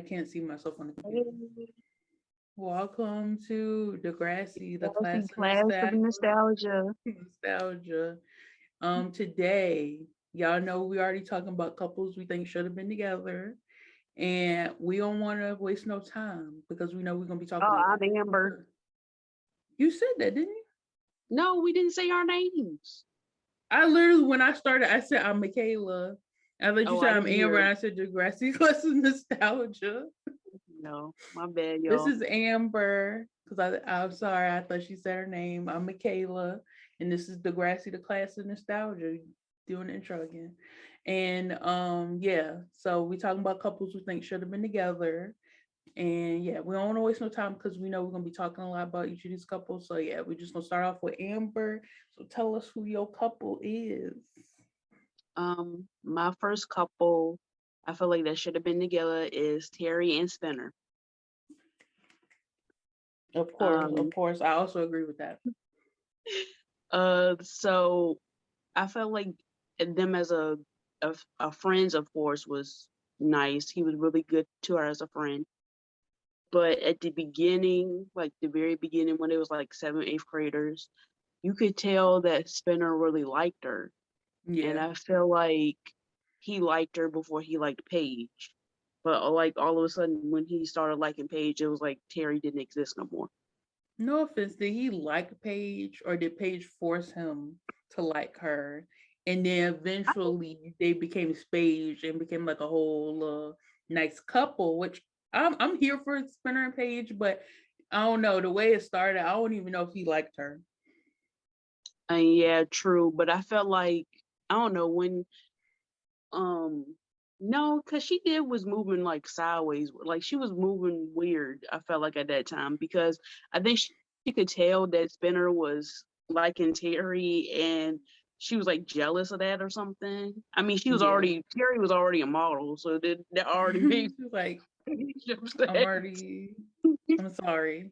can't see myself on the computer. Welcome to Degrassi, the class of Class of nostalgia. nostalgia. Today, y'all know we already talking about couples we think should have been together, and we don't want to waste no time because we know we're gonna be talking Oh, a lot. I'm Amber. You said that, didn't you? No, we didn't say our names. I literally, when I started, I said I'm Michaela. I thought you Oh, said I I'm didn't Amber. hear. And I said Degrassi, class of nostalgia. No, my bad, This y'all. is Amber, because I'm sorry, I thought she said her name. I'm Michaela, and this is Degrassi, the class of nostalgia, doing the intro again. And yeah, so we talking about couples we think should have been together. And yeah, we don't want to waste no time because we know we're gonna be talking a lot about each of these couples. So yeah, we're just gonna start off with Amber. So tell us who your couple is. My first couple, I feel like that should have been together is Terry and Spinner. Of Um, course, I also agree with that. so I felt like them as a friends, of course, was nice. He was really good to her as a friend. But at the beginning, like the very beginning, when it was like seventh, eighth graders, you could tell that Spinner really liked her. And Yeah. I feel like he liked her before he liked Paige. But like all of a sudden, when he started liking Paige, it was like Terry didn't exist no more. No offense, did he like Paige or did Paige force him to like her? And then eventually they became Spage and became like a whole nice couple, which I'm here for Spinner and Paige, but I don't know. The way it started, I don't even know if he liked her. And yeah, true. But I felt like I don't know when um no, because she did was moving like sideways, like she was moving weird. I felt like at that time because I think she could tell that Spinner was liking Terry, and she was like jealous of that or something. I mean, Yeah. Terry was already a model, so that already made She's like, me I'm upset. already, I'm sorry.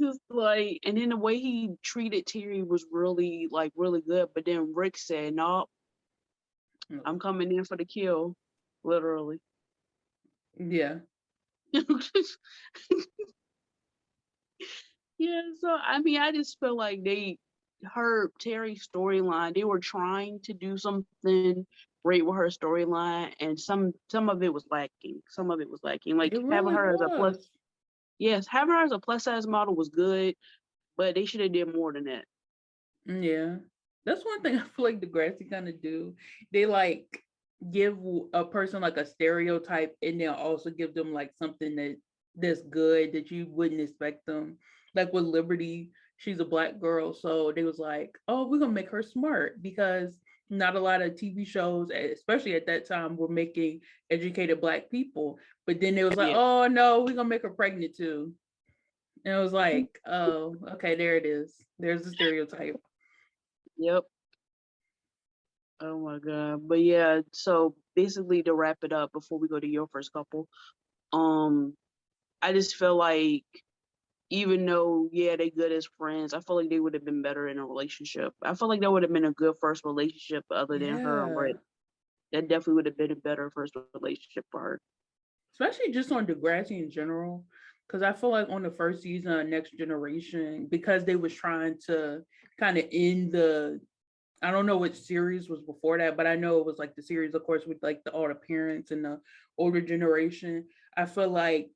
Just like, and then the way he treated Terry was really good. But then Rick said, "No, I'm coming in for the kill," literally. Yeah. Yeah, so I mean, I just feel like they her Terry's storyline. They were trying to do something great with her storyline, and some of it was lacking. Some of it was lacking. Like It having really her as a plus, was. yes, having her as a plus size model was good, but they should have did more than that. Yeah. That's one thing I feel like Degrassi kind of do. They like give a person like a stereotype and then also give them like something that's good that you wouldn't expect them. Like with Liberty, she's a black girl, so they was like, "Oh, we're gonna make her smart," because not a lot of TV shows, especially at that time, were making educated black people. But then it was like, Yeah. "Oh no, we're gonna make her pregnant too," and it was like, "Oh, okay, there it is. There's the stereotype." Yep. Oh my god. But yeah, so basically to wrap it up before we go to your first couple, um, I just feel like even though yeah they good as friends, I feel like they would have been better in a relationship. I feel like that would have been a good first relationship other than her and Yeah. Rick. That definitely would have been a better first relationship for her. Especially just on Degrassi in general. Because I feel like on the first season of Next Generation, because they was trying to kind of end the, I don't know which series was before that, but I know it was like the series, of course, with like all the parents and the older generation. I feel like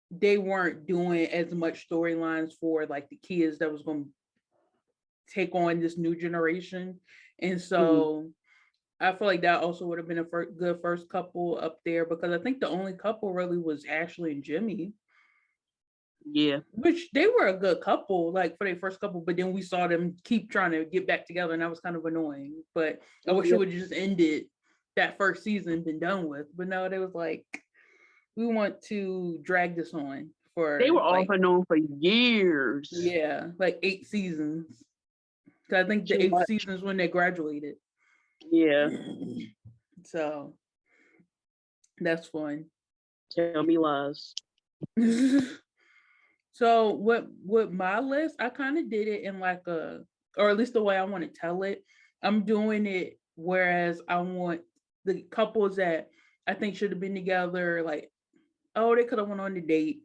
they weren't doing as much storylines for like the kids that was going to take on this new generation. And Mhm. so I feel like that also would have been a good first couple up there because I think the only couple really was Ashley and Jimmy, Yeah. which they were a good couple, like for their first couple, but then we saw them keep trying to get back together and that was kind of annoying. But I wish it Yep. would have just ended that first season, been done with. But no, they was like, we want to drag this on They for were off like, and on for years. yeah, like 8 seasons. Cause I think the Too eighth much. season is when they graduated. Yeah. So that's fun. Tell me lies. So with my list, I kind of did it in like a, or at least the way I want to tell it. I'm doing it whereas I want the couples that I think should have been together. Like, oh, they could have went on a date.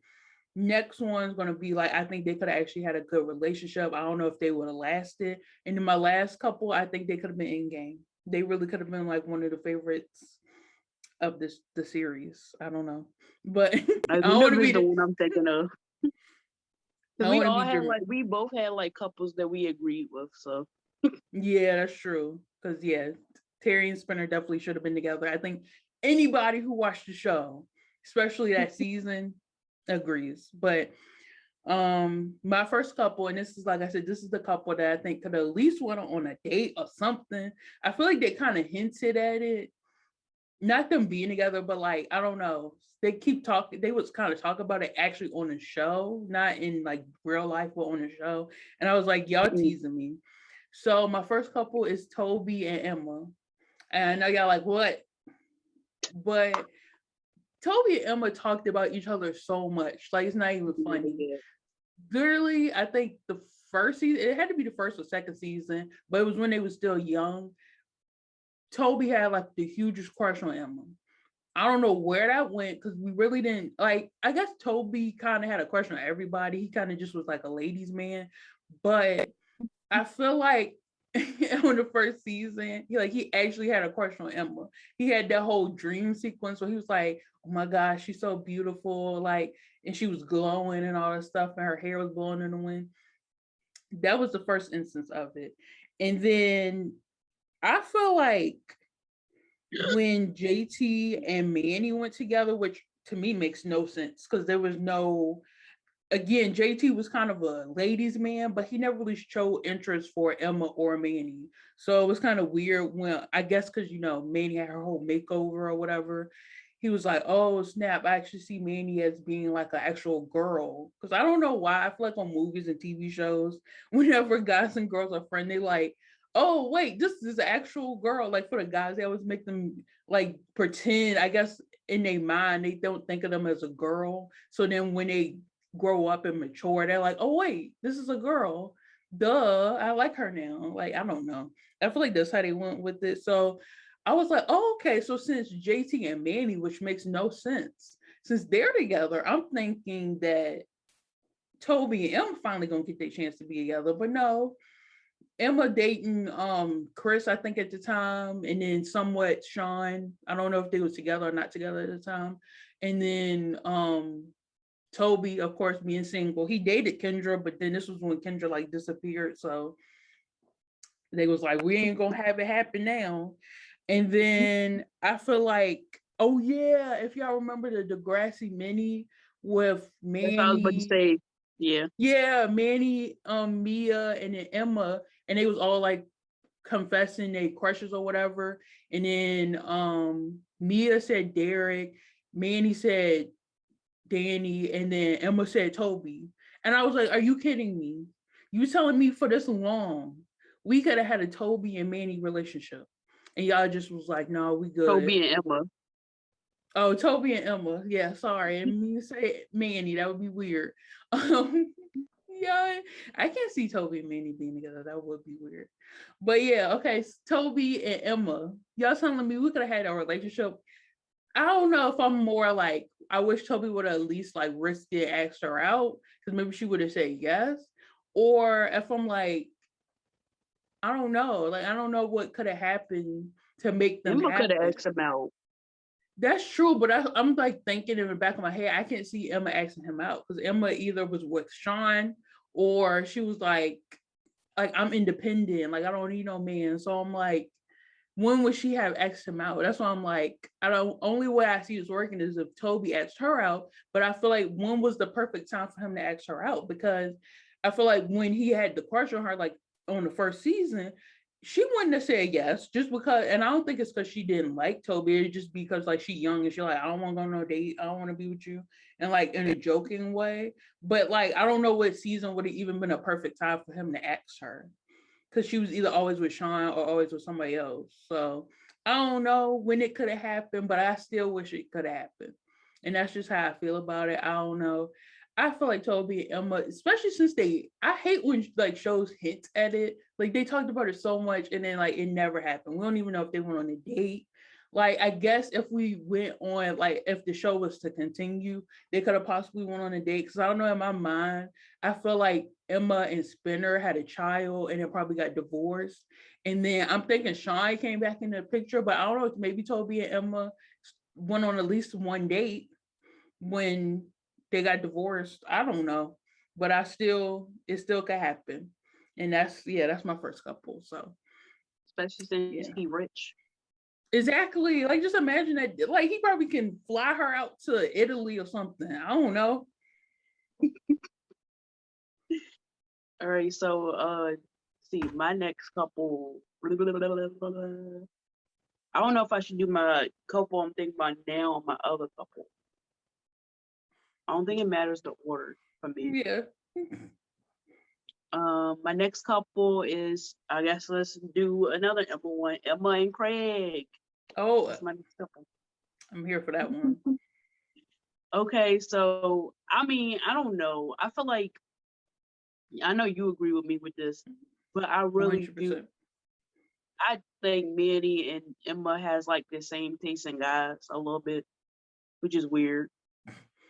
Next one's gonna be like, I think they could have actually had a good relationship. I don't know if they would have lasted. And then my last couple, I think they could have been in game. They really could have been like one of the favorites of the series. I don't know, but I I don't think want this to is be the the one I'm thinking of. I Because don't we want to all be had dramatic. like we both had like couples that we agreed with. So Yeah, that's true. Because yeah, Terry and Spinner definitely should have been together. I think anybody who watched the show, especially that season, agrees. But my first couple, and this is like I said, this is the couple that I think could at least went on a date or something. I feel like they kind of hinted at it, not them being together, but like I don't know. They keep talking. They was kind of talk about it actually on the show, not in like real life, but on the show. And I was like, y'all mm, teasing me. So my first couple is Toby and Emma, and I know y'all like what, but Toby and Emma talked about each other so much, like it's not even funny. yeah. Literally, I think the first season, it had to be the first or second season, but it was when they were still young. Toby had like the hugest crush on Emma. I don't know where that went because we really didn't like. I guess Toby kind of had a crush on everybody. He kind of just was like a ladies' man, but I feel like on the first season, he actually had a crush on Emma. He had that whole dream sequence where he was like, "Oh my gosh, she's so beautiful!" Like, and she was glowing and all that stuff, and her hair was blowing in the wind. That was the first instance of it, and then I feel like when JT and Manny went together, which to me makes no sense because there was no again, JT was kind of a ladies' man, but he never really showed interest for Emma or Manny. So it was kind of weird when I guess because Manny had her whole makeover or whatever. He was like, "Oh snap! I actually see Manny as being like an actual girl." Because I don't know why I feel like on movies and TV shows, whenever guys and girls are friends, they like, "Oh wait, this is an actual girl." Like for the guys, they always make them like pretend. I guess in their mind, they don't think of them as a girl. So then when they grow up and mature, they're like, oh wait, this is a girl. Duh, I like her now. Like, I don't know. I feel like that's how they went with it. So I was like, oh, okay. So since JT and Manny, which makes no sense, since they're together, I'm thinking that Toby and Emma finally gonna get their chance to be together. But no, Emma dating Chris, I think at the time, and then somewhat Sean. I don't know if they was together or not together at the time. And then Toby, of course, being single, he dated Kendra, but then this was when Kendra like disappeared. So they was like, we ain't gonna have it happen now. And then I feel like, oh yeah, if y'all remember the Degrassi mini with That's what I was about to Manny, say. Yeah. yeah, Manny, Mia, and then Emma, and they was all like confessing they crushes or whatever. And then Mia said Derek, Manny said Danny, and then Emma said Toby. And I was like, are you kidding me? You telling me for this long, we could have had a Toby and Manny relationship. And y'all just was like, no, we good. Toby and Emma. Oh, Toby and Emma. Yeah, sorry. And me say Manny, that would be weird. Yeah, I can't see Toby and Manny being together. That would be weird. But yeah, okay. Toby and Emma. Y'all telling me we could have had a relationship. I don't know if I'm more like I wish Toby would have at least like risked it, asked her out because maybe she would have said yes. Or if I'm like, I don't know, like I don't know what could have happened to make them Emma could have happen. asked him out. That's true, but I'm like thinking in the back of my head, I can't see Emma asking him out because Emma either was with Sean or she was like I'm independent, like I don't need no man. So I'm like, when would she have asked him out? That's why I'm like, I don't. Only way I see this working is if Toby asked her out. But I feel like when was the perfect time for him to ask her out? Because I feel like when he had the crush on her, like on the first season, she wouldn't have said yes just because. And I don't think it's because she didn't like Toby. It's just because like she young and she like I don't want to go on no date. I don't want to be with you, and like in a joking way. But like I don't know what season would have even been a perfect time for him to ask her because she was either always with Sean or always with somebody else. So I don't know when it could have happened, but I still wish it could have happened. And that's just how I feel about it. I don't know. I feel like Toby and Emma, especially since I hate when like shows hint at it. Like they talked about it so much and then like it never happened. We don't even know if they went on a date. Like, I guess if we went on, like, if the show was to continue, they could have possibly went on a date. Because I don't know, in my mind, I feel like Emma and Spinner had a child and then probably got divorced. And then I'm thinking Sean came back in the picture, but I don't know, maybe Toby and Emma went on at least one date when they got divorced. I don't know. But it still could happen. And that's my first couple. So especially since yeah. he rich. Exactly. Like, just imagine that. Like, he probably can fly her out to Italy or something. I don't know. All right, so see, my next couple. I don't know if I should do my couple I'm thinking about now or my other couple. I don't think it matters the order for me. Yeah. My next couple is, I guess let's do another Emma one. Emma and Craig. Oh, That's my next couple. I'm here for that one. Okay, so I mean, I don't know. I feel like I know you agree with me with this, but I really do. 100%. I think Manny and Emma has like the same taste in guys a little bit, which is weird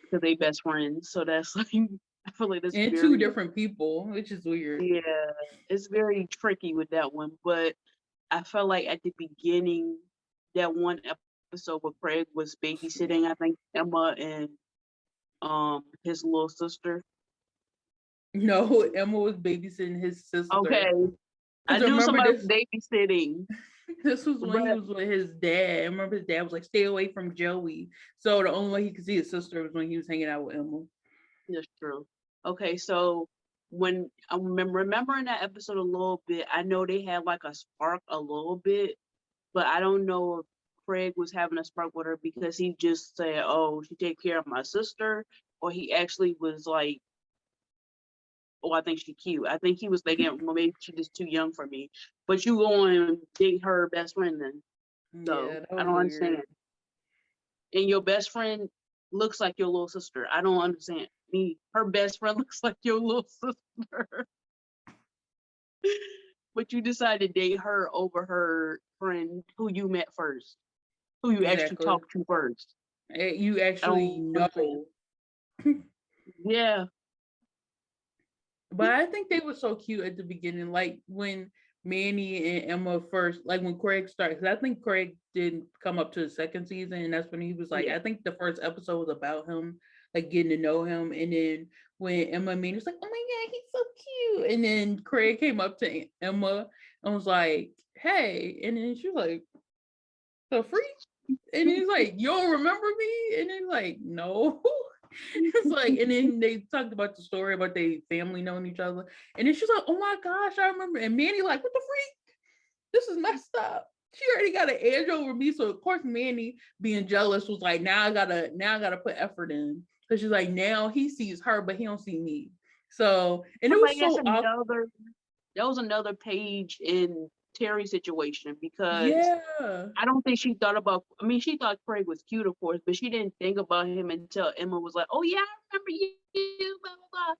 because they best friends. So that's like I feel like that's And two very different people, which is weird. yeah, it's very tricky with that one. But I felt like at the beginning, that one episode where Craig was babysitting, I think Emma and his little sister. No, Emma was babysitting his sister. Okay, I Because knew remember somebody was this? babysitting. This was when he But was with his dad. I remember his dad was like, "Stay away from Joey." So the only way he could see his sister was when he was hanging out with Emma. that's true. Okay, so when I'm remembering that episode a little bit, I know they had like a spark a little bit, but I don't know if Craig was having a spark with her because he just said, "Oh, she take care of my sister," or he actually was like, "Oh, I think she's cute." I think he was thinking, "Well, maybe she's just too young for me." But you go and date her best friend then, Yeah, so that I was don't weird. understand. And your best friend looks like your little sister. I don't understand. Me, her best friend looks like your little sister. But you decided to date her over her friend who you met first, who you actually Exactly. talked to first. You I actually don't understand. know. Yeah, But I think they were so cute at the beginning, like when Manny and Emma first, like when Craig started. Because I think Craig didn't come up to the second season, and that's when he was like, yeah. I think the first episode was about him, like getting to know him, and then when Emma and Manny was like, "Oh my god, he's so cute," and then Craig came up to Emma and was like, "Hey," and then she was like, "The freak," and he's like, "You don't remember me?" And then like, "No." It's like, and then they talked about the story about their family knowing each other. And then she's like, "Oh my gosh, I remember." And Manny, like, "What the freak? This is messed up." She already got an edge over me. So of course Manny being jealous was like, now I gotta put effort in. Because she's like, now he sees her, but he don't see me. So, and it I'm was like, that's so awkward. another. That was another page in Terry's situation because Yeah. I don't think she thought about. I mean, she thought Craig was cute, of course, but she didn't think about him until Emma was like, "Oh yeah, I remember you." Blah blah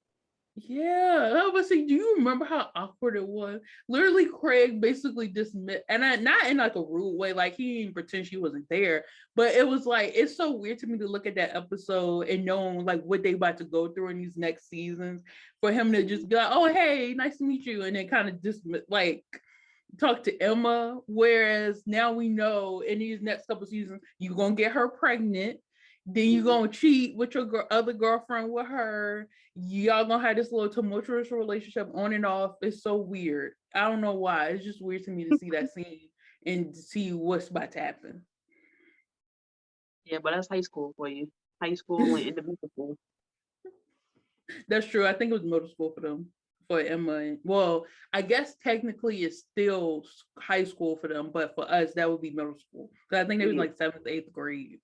Yeah, I was saying, do you remember how awkward it was? Literally, Craig basically dismissed, and not in like a rude way, like he didn't pretend she wasn't there, but it was like it's so weird to me to look at that episode and knowing like what they about to go through in these next seasons, for him to just be like, "Oh hey, nice to meet you," and then kind of just like talk to Emma. Whereas now we know in these next couple seasons, you're gonna get her pregnant, then you're blah. gonna cheat with your other girlfriend with her. Y'all gonna have this little tumultuous relationship on and off. It's so weird. I don't know why. It's just weird to me to see that scene and see what's about to happen. Yeah, but that's high school for you. High school and elementary school. That's true. I think it was middle school for them, for Emma. Well, I guess technically it's still high school for them, but for us that would be middle school. Because I think they was Yeah, like seventh, eighth grade.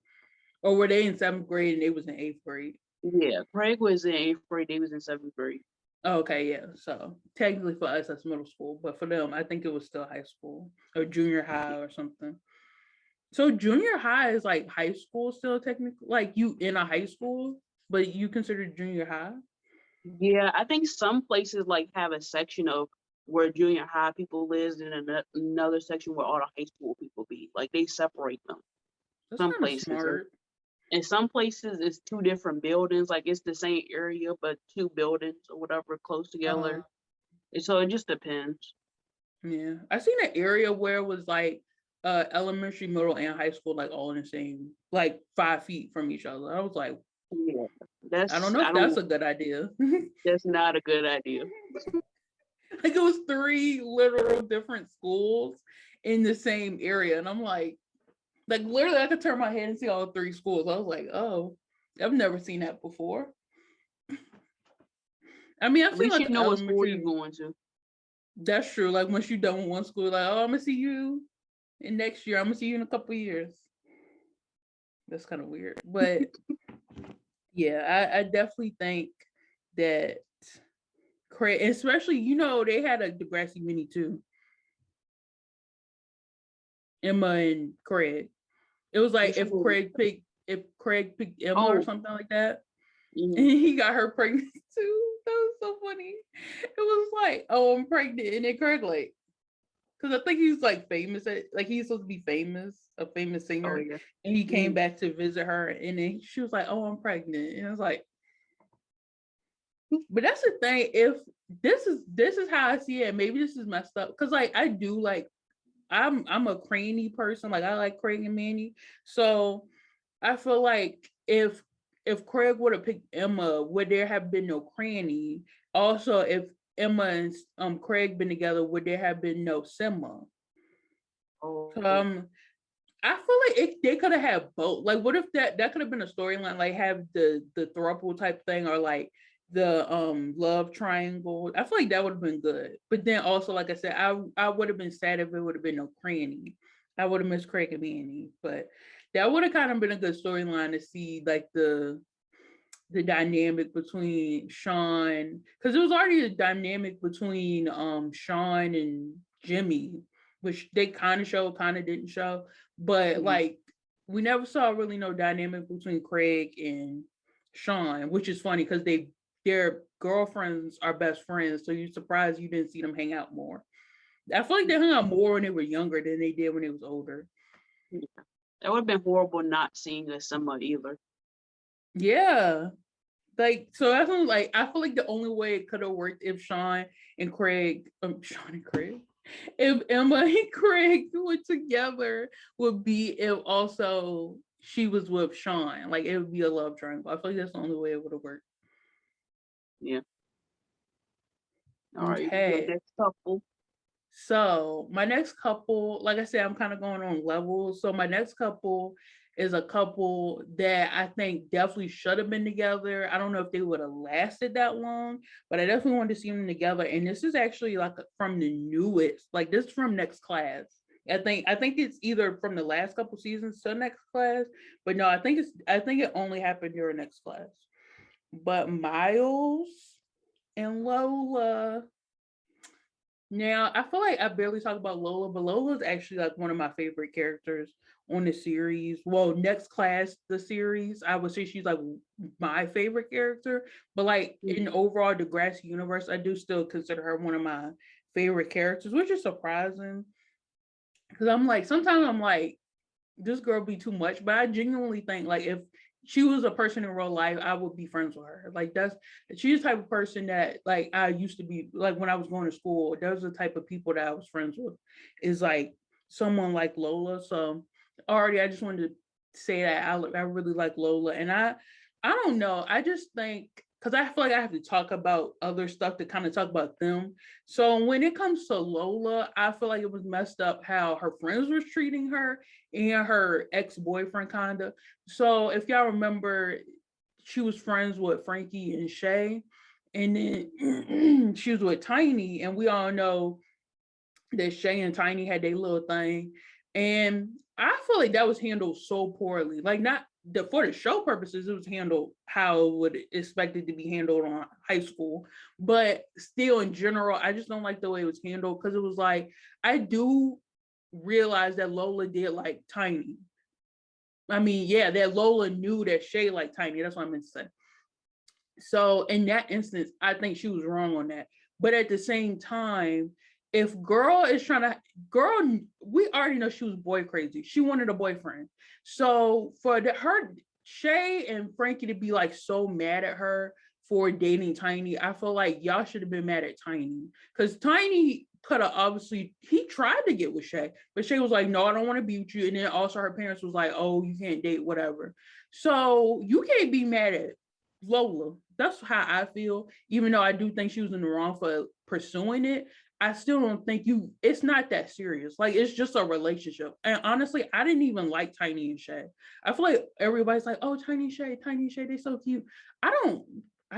Or were they in seventh grade and they was in eighth grade? yeah. Craig was in eighth grade. They was in seventh grade. Oh, okay, yeah. So technically for us that's middle school, but for them I think it was still high school or junior high or something. So junior high is like high school still technically, like you in a high school, but you consider junior high? Yeah, I think some places like have a section of where junior high people lives and another section where all the high school people be. Like they separate them. That's Some kind of places, or smart. in some places it's two different buildings. Like it's the same area but two buildings or whatever close Uh, together. And so it just depends. yeah. I seen an area where it was like elementary, middle, and high school like all in the same, like 5 feet from each other. I was like, Yeah, I don't that's know I if that's don't. a good idea. That's not a good idea. Like it was three literal different schools in the same area. And I'm like literally I could turn my head and see all three schools. I was like, oh, I've never seen that before. I mean, I've At seen least like you know what school you're elementary. going to. That's true. Like once you're done with one school, like, oh, I'm gonna see you in next year. I'm gonna see you in a couple of years. That's kind of weird. But yeah, I definitely think that Craig, especially, they had a Degrassi mini too. Emma and Craig. It was like Which one? if Craig picked Emma or Oh, something like that. And mhm. he got her pregnant too. That was so funny. It was like, oh, I'm pregnant. And then Craig like, because I think he's like famous like he's supposed to be famous, a famous Oh singer. yeah. And he came Mhm. back to visit her and then she was like, oh, I'm pregnant. And I was like, but that's the thing. If this is how I see it, maybe this is messed up. Cause like I do like I'm a Cranny person. Like I like Craig and Manny. So I feel like if Craig would have picked Emma, would there have been no Cranny? Also, if Emma and Craig been together, would there have been no Simma? So, Oh, I feel like they could have had both. Like, what if that could have been a storyline? Like, have the throuple type thing, or like the love triangle. I feel like that would have been good. But then also, like I said, I would have been sad if it would have been no Cranny. I would have missed Craig and Manny, but that would have kind of been a good storyline to see, like the dynamic between Sean, because it was already a dynamic between Sean and Jimmy, which they kind of showed, kind of didn't show, but mhm. like we never saw really no dynamic between Craig and Sean, which is funny because their girlfriends are best friends, so you're surprised you didn't see them hang out more. I feel like they hung out more when they were younger than they did when they was older. Yeah. That would have been horrible not seeing a summer either. Yeah. Like so that's like I feel like the only way it could have worked if Sean and Craig, if Emma and Craig were together would be if also she was with Sean. Like it would be a love triangle. I feel like that's the only way it would have worked. Yeah. All right. Your Okay. next couple. So my next couple, like I said, I'm kind of going on levels. So my next couple is a couple that I think definitely should have been together. I don't know if they would have lasted that long, but I definitely wanted to see them together. And this is actually like from the newest, like this is from Next Class. I think it's either from the last couple seasons to Next Class, but no, I think it only happened during Next Class. But Miles and Lola, now, I feel like I barely talk about Lola, but Lola is actually like one of my favorite characters on the series. Well, Next Class, the series, I would say she's like my favorite character. But like in Mhm. overall Degrassi universe, I do still consider her one of my favorite characters, which is surprising because I'm like sometimes I'm like this girl be too much, but I genuinely think like if she was a person in real life, I would be friends with her. Like she's the type of person that like I used to be like when I was going to school. Those are the type of people that I was friends with. Is like someone like Lola. So already I just wanted to say that I really like Lola, and I don't know. I just think because I feel like I have to talk about other stuff to kind of talk about them. So when it comes to Lola, I feel like it was messed up how her friends were treating her and her ex-boyfriend kinda. So if y'all remember, she was friends with Frankie and Shay, and then she was with Tiny, and we all know that Shay and Tiny had their little thing. And I feel like that was handled so poorly. Like not for the show purposes, it was handled how it would expect it to be handled on high school. But still in general, I just don't like the way it was handled because it was like I do realize that Lola did like Tiny. I mean, yeah, that Lola knew that Shay liked Tiny. That's what I meant to say. So in that instance, I think she was wrong on that. But at the same time, if girl is trying to girl, we already know she was boy crazy. She wanted a boyfriend. So for her Shay and Frankie to be like so mad at her for dating Tiny, I feel like y'all should have been mad at Tiny. Because Tiny could have obviously he tried to get with Shay, but Shay was like, no, I don't want to be with you. And then also her parents was like, oh, you can't date, whatever. So you can't be mad at Lola. That's how I feel. Even though I do think she was in the wrong for pursuing it, I still don't think it's not that serious. Like it's just a relationship. And honestly, I didn't even like Tiny and Shay. I feel like everybody's like, oh, Tiny Shay, they're so cute. I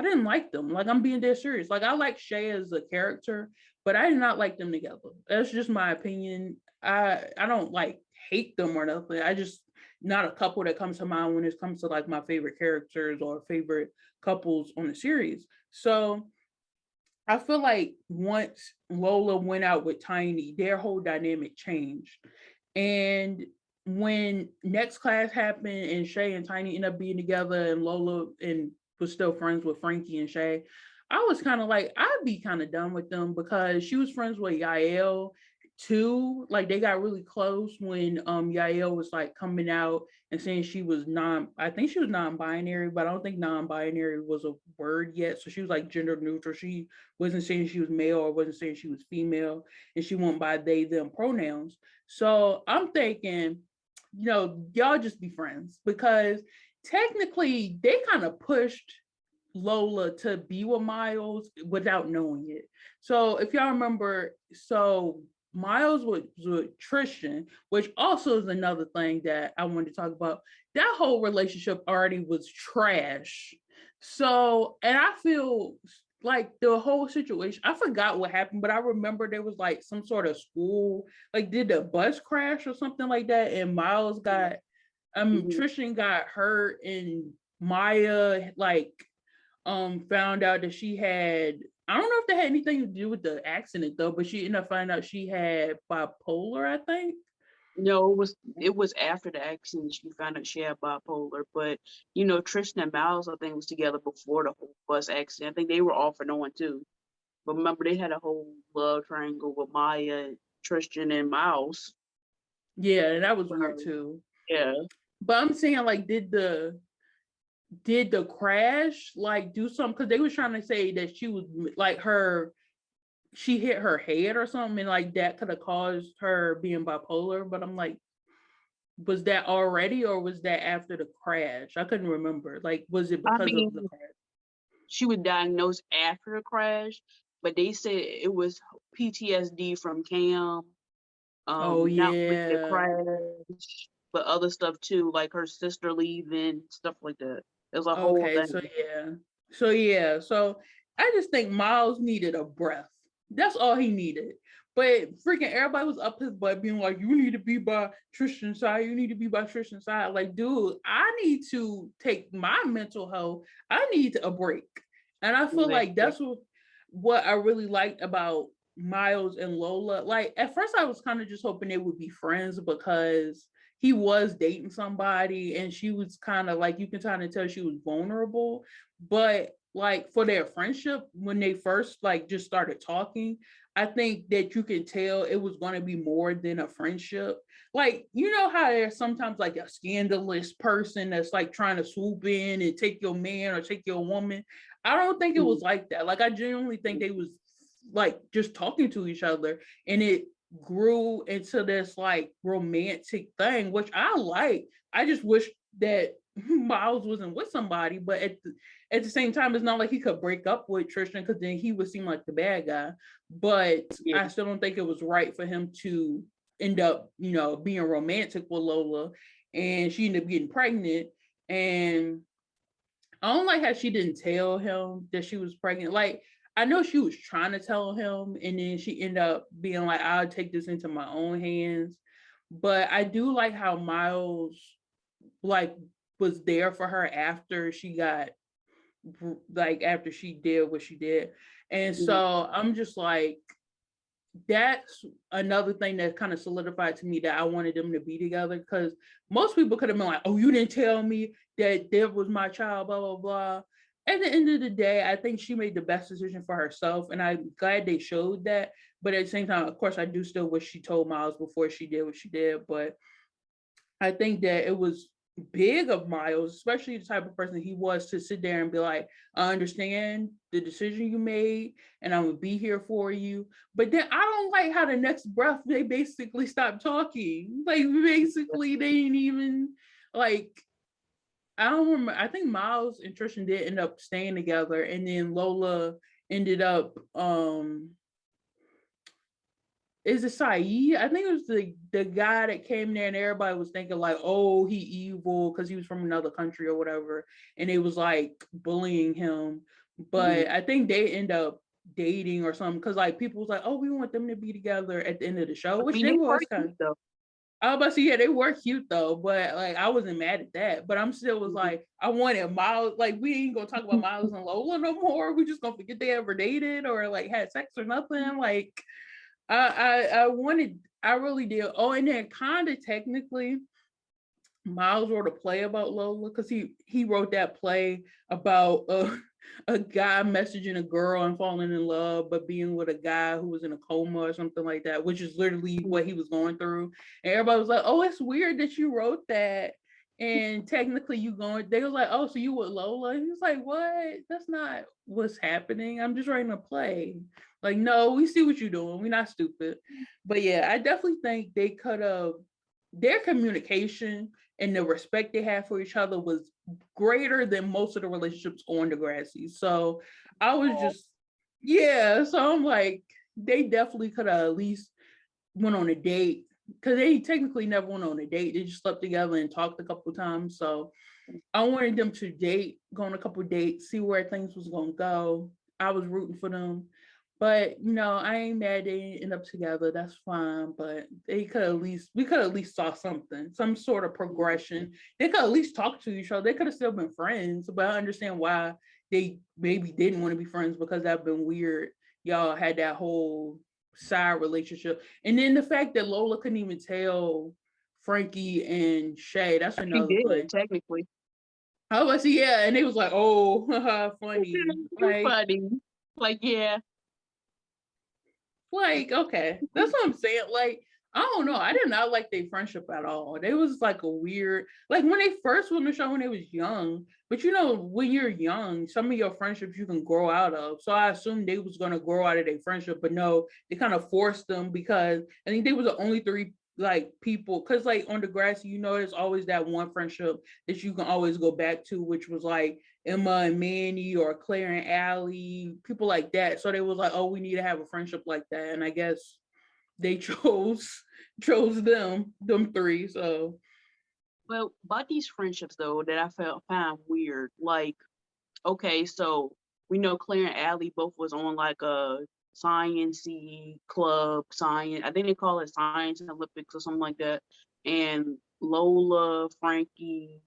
didn't like them. Like I'm being dead serious. Like I like Shay as a character, but I did not like them together. That's just my opinion. I don't like hate them or nothing. I just not a couple that comes to mind when it comes to like my favorite characters or favorite couples on the series. So I feel like once Lola went out with Tiny, their whole dynamic changed. And when next class happened and Shay and Tiny ended up being together and Lola and was still friends with Frankie and Shay, I was kind of like, I'd be kind of done with them because she was friends with Yael too. Like they got really close when Yael was like coming out and saying she was I think she was non-binary, but I don't think non-binary was a word yet. So she was like gender neutral. She wasn't saying she was male or wasn't saying she was female, and she went by they, them pronouns. So I'm thinking, y'all just be friends because technically they kind of pushed Lola to be with Miles without knowing it. So if y'all remember, so Miles was with Tristan, which also is another thing that I wanted to talk about. That whole relationship already was trash. So, and I feel like the whole situation, I forgot what happened, but I remember there was like some sort of school, like did the bus crash or something like that, and Miles got Tristan got hurt and Maya like found out that she had, I don't know if that had anything to do with the accident though, but she ended up finding out she had bipolar, I think. No, it was after the accident she found out she had bipolar. But Tristan and Miles, I think, was together before the whole bus accident. I think they were off and on too. But remember, they had a whole love triangle with Maya, Tristan, and Miles. Yeah, and that was weird too. Yeah. But I'm saying like did the crash like do something, because they was trying to say that she was like she hit her head or something and like that could have caused her being bipolar, but I'm like, was that already or was that after the crash? I couldn't remember. Like, was it because of the crash? She was diagnosed after the crash, but they said it was PTSD from Cam. Oh Not with the yeah. crash, but other stuff too, like her sister leaving, stuff like that. It was a whole Okay, thing. so I just think Miles needed a breath. That's all he needed. But freaking everybody was up his butt being like, you need to be by Tristan's side, you need to be by Tristan's side. Like, dude, I need to take my mental health, I need a break. And I feel like that's what I really liked about Miles and Lola. Like at first I was kind of just hoping they would be friends because he was dating somebody and she was kind of like, you can kind of tell she was vulnerable, but like for their friendship when they first like just started talking, I think that you can tell it was going to be more than a friendship. Like, you know how there's sometimes like a scandalous person that's like trying to swoop in and take your man or take your woman. I don't think it was like that. Like I genuinely think they was like just talking to each other and it grew into this like romantic thing, which I like. I just wish that Miles wasn't with somebody, but at the same time, it's not like he could break up with Tristan because then he would seem like the bad guy. But I still don't think it was right for him to end up, being romantic with Lola, and she ended up getting pregnant. And I don't like how she didn't tell him that she was pregnant. Like, I know she was trying to tell him, and then she ended up being like, I'll take this into my own hands. But I do like how Miles like was there for her after she got like after she did what she did. And so I'm just like, that's another thing that kind of solidified to me that I wanted them to be together, because most people could have been like, oh, you didn't tell me that Dev was my child, blah, blah, blah. at the end of the day, I think she made the best decision for herself, and I'm glad they showed that. But at the same time, of course, I do still wish she told Miles before she did what she did. But I think that it was big of Miles, especially the type of person he was, to sit there and be like, I understand the decision you made and I'm gonna be here for you. But then I don't like how the next breath they basically stopped talking. Like basically they didn't even like I don't remember. I think Miles and Tristan did end up staying together, and then Lola ended up is it Saeed? I think it was the guy that came there and everybody was thinking like, oh, he evil because he was from another country or whatever. And it was like bullying him. But I think they end up dating or something because like people was like, oh, we want them to be together at the end of the show, I which mean, they they were was kind cute of. though. I was about to say, yeah, they were cute though, but like I wasn't mad at that. But I'm still was like, I wanted Miles, like we ain't gonna talk about Miles and Lola no more. We just gonna forget they ever dated or like had sex or nothing. Like I wanted, I really did. Oh, and then kind of technically, Miles wrote a play about Lola because he wrote that play about a guy messaging a girl and falling in love, but being with a guy who was in a coma or something like that, which is literally what he was going through. And everybody was like, "Oh, it's weird that you wrote that." And technically, you going? They was like, "Oh, so you with Lola?" And he was like, "What? That's not what's happening. I'm just writing a play." Like, no, we see what you're doing. We're not stupid. But yeah, I definitely think they could have their communication and the respect they had for each other was greater than most of the relationships on Degrassi. So I was just, yeah. So I'm like, they definitely could have at least went on a date because they technically never went on a date. They just slept together and talked a couple times. So I wanted them to date, go on a couple dates, see where things was gonna go. I was rooting for them. But I ain't mad they didn't end up together. That's fine. But they could at least we could at least saw something, some sort of progression. They could at least talk to each other. They could have still been friends, but I understand why they maybe didn't want to be friends because that'd been weird. Y'all had that whole side relationship. And then the fact that Lola couldn't even tell Frankie and Shay, that's She another did thing. technically. I was like, yeah, and they was like, oh, funny. Funny. Like, yeah. Like, okay, that's what I'm saying. Like, I don't know. I did not like their friendship at all. They was like a weird, like when they first went on the show when they was young. But when you're young, some of your friendships you can grow out of. So I assumed they was gonna grow out of their friendship, but no, they kind of forced them because I think they was the only three like people. Because like on Degrassi, there's always that one friendship that you can always go back to, which was like Emma and Manny or Claire and Allie, people like that. So they was like, oh, we need to have a friendship like that. And I guess they chose them three. So Well, about these friendships though that I found weird. Like, okay, so we know Claire and Allie both was on like a sciencey club, science. I think they call it Science Olympics or something like that. And Lola, Frankie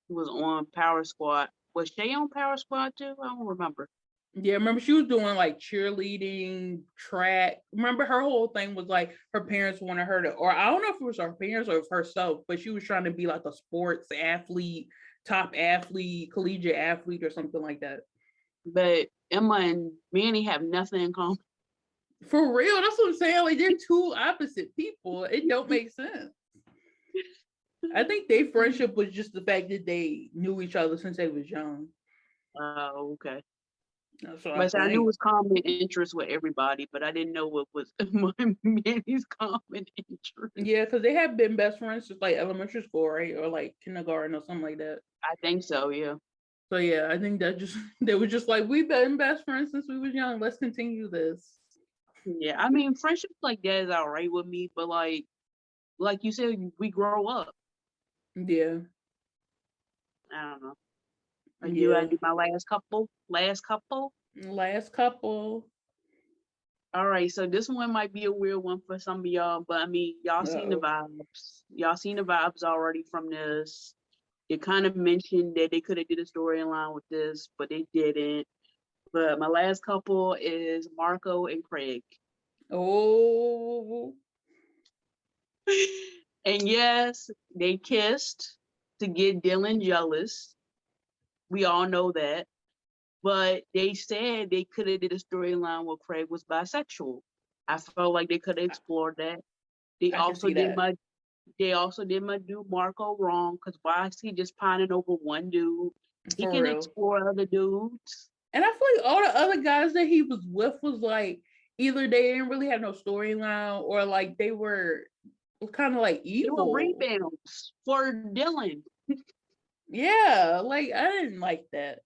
was on Power Squad. Was Shay on Power Squad too? I don't remember. yeah, remember she was doing like cheerleading, track. Remember her whole thing was like her parents wanted her to, or I don't know if it was her parents or herself, but she was trying to be like a sports athlete, top athlete, collegiate athlete, or something like that. But Emma and Manny have nothing in common. For real, that's what I'm saying. Like they're two opposite people. It don't make sense. I think their friendship was just the fact that they knew each other since they was young. Oh, okay. That's what I But I knew it think. was common interest with everybody, but I didn't know what was Manny's common interest. Yeah, because they have been best friends since like elementary school, right? Or like kindergarten or something like that. I think so, yeah. So yeah, I think that just they were just like, we've been best friends since we was young. Let's continue this. Yeah, I mean, friendships like that is all right with me, but like you said, we grow up. Yeah. I don't know. Do I Yeah. do my last couple? Last couple? Last couple. All right, so this one might be a weird one for some of y'all, but I mean, y'all seen the Uh-oh. vibes. Y'all seen the vibes already from this. They kind of mentioned that they could have did a storyline with this, but they didn't. But my last couple is Marco and Craig. Oh. And yes, they kissed to get Dylan jealous. We all know that. But they said they could have did a storyline where Craig was bisexual. I felt like they could have explored that. They I can also see did that my dude Marco wrong, because why is he just pining over one dude? He for can real. explore other dudes. And I feel like all the other guys that he was with was like either they didn't really have no storyline or like they were kind of like They were evil. rebounds for Dylan. Yeah, like I didn't like that.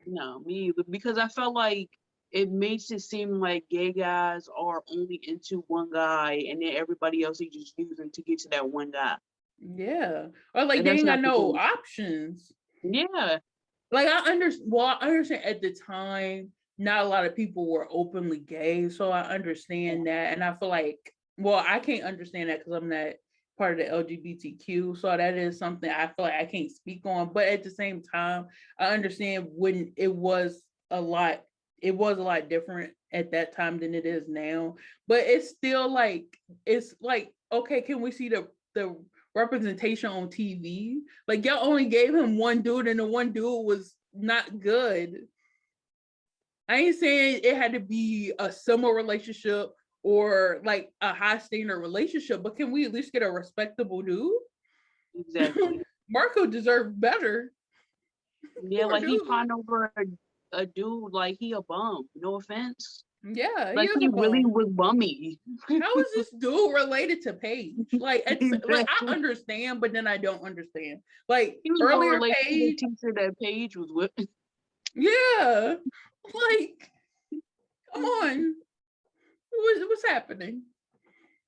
No, me either, because I felt like it makes it seem like gay guys are only into one guy, and then everybody else they just using to get to that one guy. Yeah, or like And they that's ain't got not the no case. options. Yeah, Like I understand at the time not a lot of people were openly gay, so I understand that, and I feel like I can't understand that because I'm not part of the LGBTQ, so that is something I feel like I can't speak on. But at the same time, I understand when it was a lot different at that time than it is now. But it's like okay, can we see the representation on TV? Like y'all only gave him one dude, and the one dude was not good. I ain't saying it had to be a similar relationship or like a high standard relationship, but can we at least get a respectable dude? exactly. Marco deserved better. Yeah, Poor like he dude. pawned over a dude like he a bum. No offense. Yeah, he Like is he a really bum. was bummy. How is this dude related to Paige? Like, like I Exactly. understand, but then I don't understand. Like He was more earlier, related to the Paige, teacher that Paige was with. yeah, like come on, what's happening?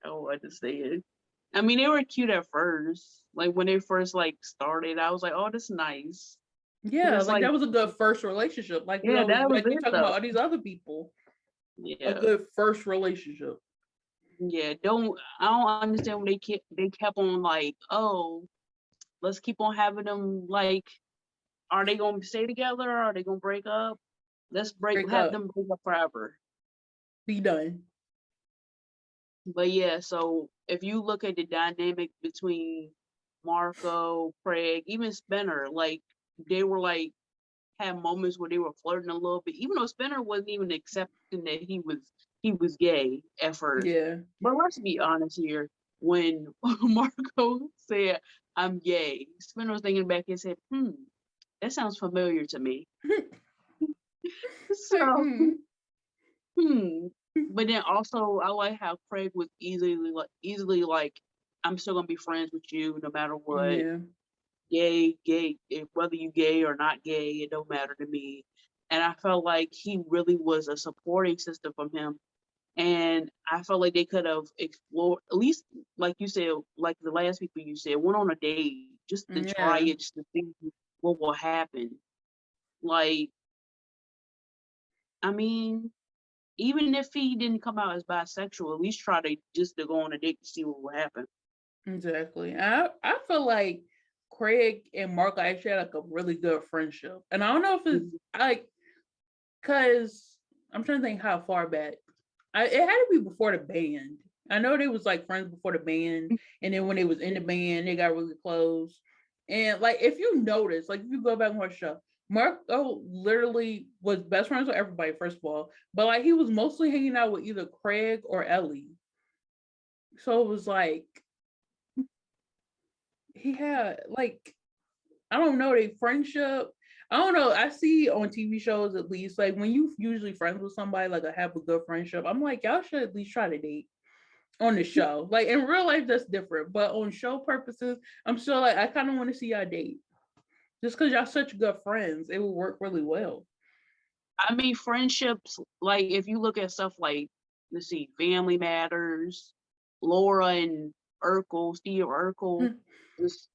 Oh, I understand. I mean, they were cute at first. Like when they first like started, I was like, "Oh, that's nice." But Yeah, it's like like, that was a good first relationship. Like we yeah, always that was like we it talking about though. all these other people. A Yeah, good first relationship. yeah. I don't understand when they kept on like, oh, let's keep on having them like, are they gonna stay together? Are they gonna break up? Break Have up, them break up forever. be done. But yeah, so if you look at the dynamic between Marco, Craig, even Spinner, like they were like had moments where they were flirting a little bit, even though Spinner wasn't even accepting that he was gay at first. Yeah. But let's be honest here. When Marco said, "I'm gay," Spinner was thinking back and said, that sounds familiar to me. Like, So, hmm. But then also, I like how Craig was easily like, "I'm still gonna be friends with you no matter what. yeah. Gay, whether you gay or not gay, it don't matter to me." And I felt like he really was a supporting system from him. And I felt like they could have explored, at least like you said, like the last people you said, went on a date just to try Yeah. it, just to see what will happen. Like, I mean, even if he didn't come out as bisexual, at least try to go on a date to see what will happen. Exactly. I feel like Craig and Marco actually had like a really good friendship. And I don't know if it's Mhm. like because I'm trying to think how far back. It had to be before the band. I know they was like friends before the band, and then when they was in the band, they got really close. And like if you notice, like if you go back and watch the show, Marco literally was best friends with everybody, first of all, but like he was mostly hanging out with either Craig or Ellie. So it was like he had like I don't know, they friendship. I don't know. I see on TV shows at least, like when you usually friends with somebody, like I have a good friendship. I'm like, y'all should at least try to date on the show. Like in real life, that's different. But on show purposes, I'm still like, I kind of want to see y'all date. Just because y'all such good friends, it will work really well. I mean, friendships, like if you look at stuff like, let's see, Family Matters, Laura and Steve Urkel, just,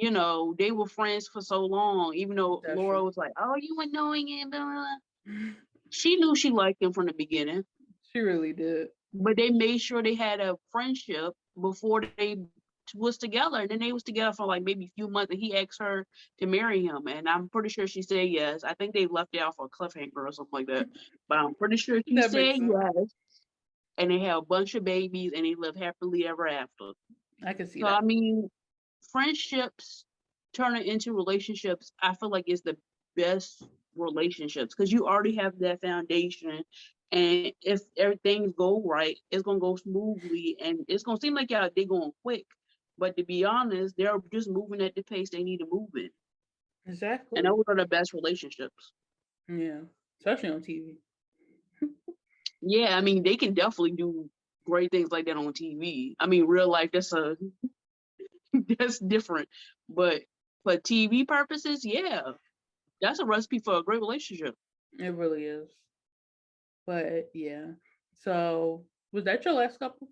they were friends for so long, even though That's Laura true. was like, "Oh, you annoying," and blah, blah, blah. She knew she liked him from the beginning, She really did. but they made sure they had a friendship before they was together. And then they was together for like maybe a few months, and he asked her to marry him, and I'm pretty sure she said yes. I think they left it out for a cliffhanger or something like that, but I'm pretty sure she That makes said sense. yes. And they had a bunch of babies, and they lived happily ever after. I can see So I that. mean, friendships turning into relationships, I feel like is the best relationships because you already have that foundation. And if everything go right, it's gonna go smoothly, and it's gonna seem like y'all they going quick. But to be honest, they're just moving at the pace they need to move in, and Exactly. those are the best relationships. Yeah. Especially on TV. Yeah, I mean they can definitely do great things like that on TV. I mean, real life that's different, but for TV purposes, yeah, that's a recipe for a great relationship. It really is. But yeah. So was that your last couple?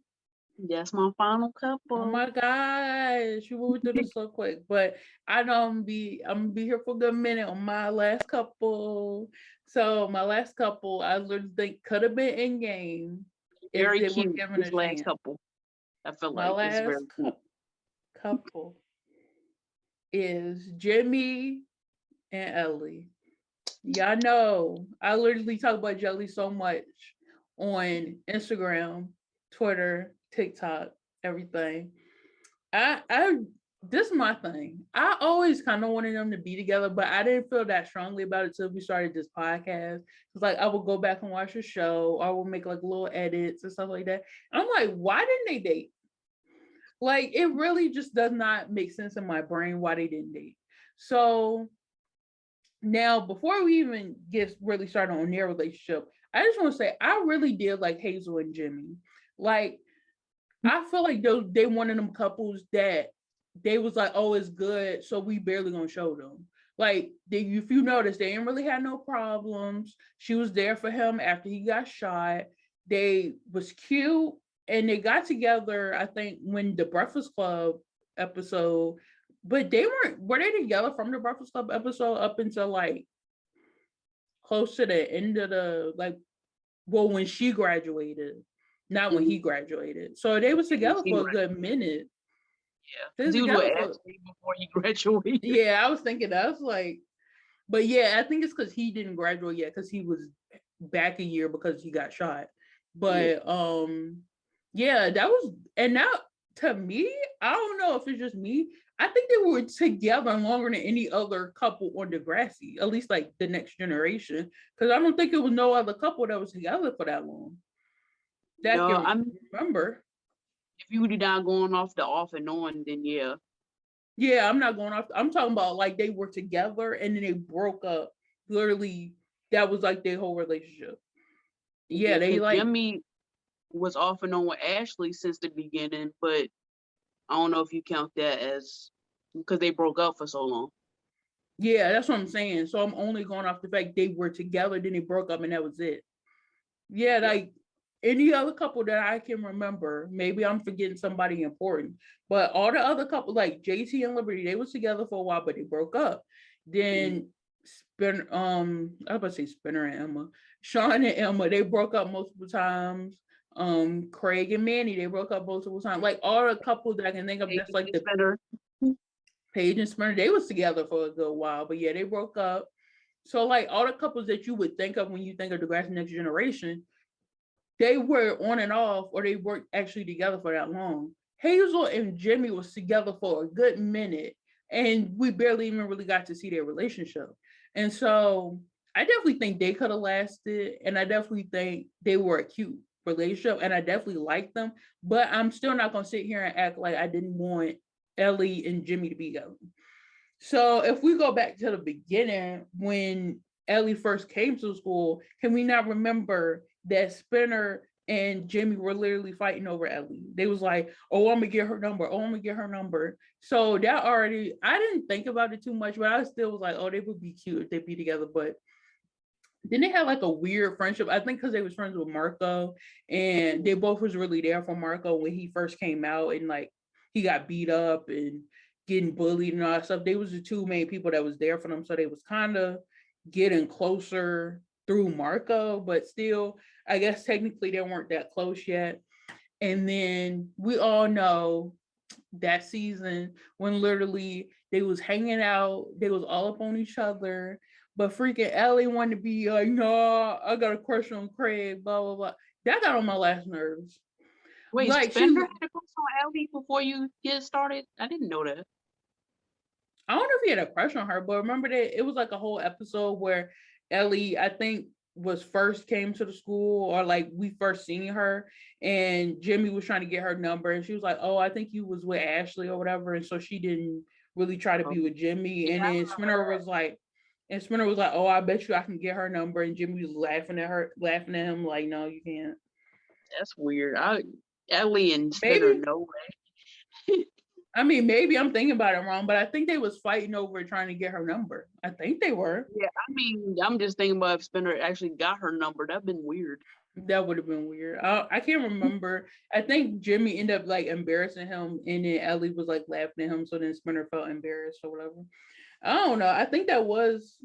That's my final Oh couple. my gosh, you moved through this so quick. But I know I'm gonna be here for a good minute on my last couple. So my last couple, I literally think could have been in game if Very they were cute. given This a last chance. couple, I feel My like it's very last cute. couple is Jimmy and Ellie. Y'all know I literally talk about Jelly so much on Instagram, Twitter, TikTok, everything. I this is my thing. I always kind of wanted them to be together, but I didn't feel that strongly about it till we started this podcast. It's like I would go back and watch the show, or I would make like little edits and stuff like that. And I'm like, why didn't they date? Like it really just does not make sense in my brain why they didn't date. So now, before we even get really started on their relationship, I just want to say I really did like Hazel and Jimmy. Like I feel like they one of them couples that they was like, oh, it's good, so we barely gonna show them. Like if you notice, they didn't really have no problems. She was there for him after he got shot. They was cute, and they got together. I think when the Breakfast Club episode, but they weren't. Were they together from the Breakfast Club episode up until like close to the end of the like? Well, when she graduated, not when he Mhm. graduated. So they was Yeah, together he for a right. good minute. Yeah, They because was he was with together for Ashley before he graduated. yeah. I was thinking that. I was like, but yeah, I think it's because he didn't graduate yet because he was back a year because he got shot. Yeah. But yeah, that was and now to me, I don't know if it's just me. I think they were together longer than any other couple on Degrassi, at least like the next generation. Because I don't think it was no other couple that was together for that long that I No, can I mean, remember. if you were not going off the off and on, then yeah. Yeah, I'm not going off. I'm talking about like they were together and then they broke up. Literally, that was like their whole relationship. Yeah, Yeah, they because like, Jimmy was off and on with Ashley since the beginning, but I don't know if you count that as because they broke up for so long. yeah, that's what I'm saying. So I'm only going off the fact they were together, then they broke up, and that was it. Yeah, Yeah. like any other couple that I can remember, maybe I'm forgetting somebody important, but all the other couple, like JT and Liberty, they was together for a while, but they broke up. Mhm. Then I was about to say Spinner and Emma, Sean and Emma, they broke up multiple times. Craig and Manny, they broke up multiple times. Like all the couples that I can think of, that's like It's the better. Paige and Spinner, they was together for a good while, but yeah, they broke up. So like all the couples that you would think of when you think of the Degrassi Next Generation, they were on and off, or they weren't actually together for that long. Hazel and Jimmy was together for a good minute, and we barely even really got to see their relationship. And so I definitely think they could have lasted, and I definitely think they were a cute relationship, and I definitely liked them. But I'm still not gonna sit here and act like I didn't want Ellie and Jimmy to be together. So if we go back to the beginning when Ellie first came to school, can we not remember that Spinner and Jimmy were literally fighting over Ellie? They was like, "Oh, I'm gonna get her number. Oh, I'm gonna get her number." So that already, I didn't think about it too much, but I still was like, "Oh, they would be cute if they be together." But then they had like a weird friendship. I think because they was friends with Marco, and they both was really there for Marco when he first came out, and like he got beat up and getting bullied and all that stuff. They was the two main people that was there for them, so they was kind of getting closer through Marco, but still, I guess technically they weren't that close yet. And then we all know that season when literally they was hanging out, they was all up on each other, but freaking Ellie wanted to be like, no, I got a crush on Craig, blah blah blah. That got on my last nerves. Wait, Like she, Spender had a crush on Ellie before you get started? I didn't know that. I don't know if he had a crush on her, but remember that it was like a whole episode where Ellie, I think, was first came to the school, or like we first seen her, and Jimmy was trying to get her number, and she was like, "Oh, I think you was with Ashley or whatever," and so she didn't really try to be with Jimmy. Yeah, And I then remember that. Spinner was like, "Oh, I bet you I can get her number," and Jimmy was laughing at her, laughing at him like, "No, you can't." That's weird. Ellie and Spinner, Maybe, no way. I mean, maybe I'm thinking about it wrong, but I think they was fighting over trying to get her number. I think they were. Yeah, I mean, I'm just thinking about if Spinner actually got her number. That'd been weird. That would have been weird. I can't remember. I think Jimmy ended up like embarrassing him, and then Ellie was like laughing at him. So then Spinner felt embarrassed or whatever. I don't know. I think that was.